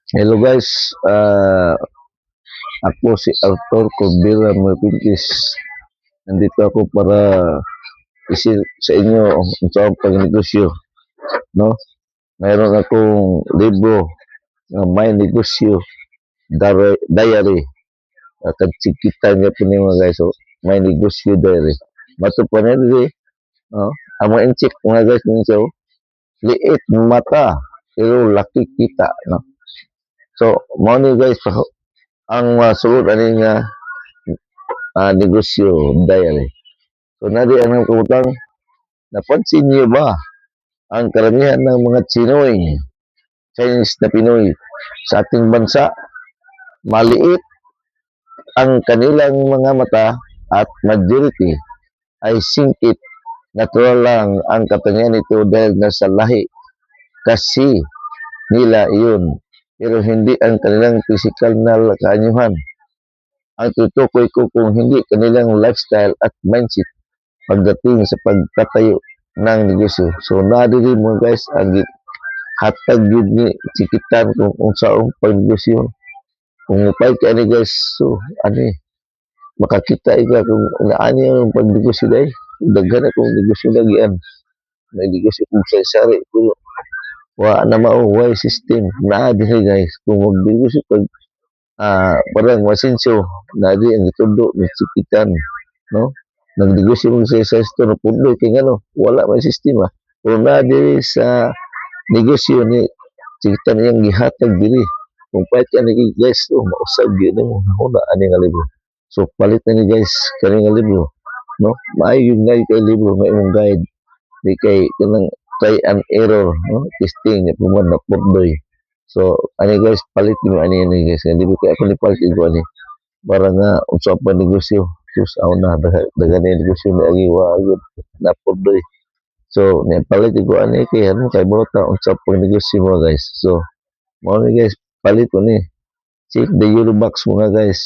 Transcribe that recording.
Hello guys, ako si Arthur Cordera Mapintis. Nandito ako para isil sa inyo ang sa pagnegosyo, no? Mayroon akong libro na may negosyo diary. Kagsikitan niya po mga guys, so may negosyo diary. Mato pa na rin, no? Ang mga inchik mga guys ninyo, liit mata, pero laki kita, no? So, mo ni guys, ang sulod ani nga negosyo diary. So nari ang kabutang, napansin niyo ba ang karamihan ng mga Chinoy, Chinese na Pinoy sa ating bansa, maliit ang kanilang mga mata at majority ay singkit. Natural lang ang katangian nito dahil nasa lahi kasi nila iyon. Pero hindi ang kanilang physical na kaanyuhan. Ang tutukoy ko kung hindi kanilang lifestyle at mindset pagdating sa pagtatayo ng negosyo. So nadiri mo guys ang hatag yun ni sikitan kung unsaong pagnegosyo. Kung mupay ka ni guys, so ano makakita ika kung naani ang pagnegosyo dahil. Daghan akong negosyo lagi may negosyo kung sari pero wa na mauway system na dinhi guys kung magnegosyo pag parang masinso na di ang itundo ni sikitan, no? Nagnegosyo mo sa store pundo kay ngano wala may sistema. Kung na diri sa negosyo ni kita niyang gihatag diri kung pahit ka ni guys to mausab gyud mo huna ani nga libro, so palit na ni guys kani nga libro, no? Maayo yung guide kay libro may imong guide di kay kanang try and error, no? Testing ni puman na purdoy. So ani guys palit mo ani guys nga libro kay ako ni palit ko ani para nga unsa pa negosyo sus aw na dagan ni negosyo ni agi wa gyud na purdoy. So palit ko ani kay ano kay buot na unsa pa negosyo mo guys. So mo ni guys palit ko ni check the euro box mga guys.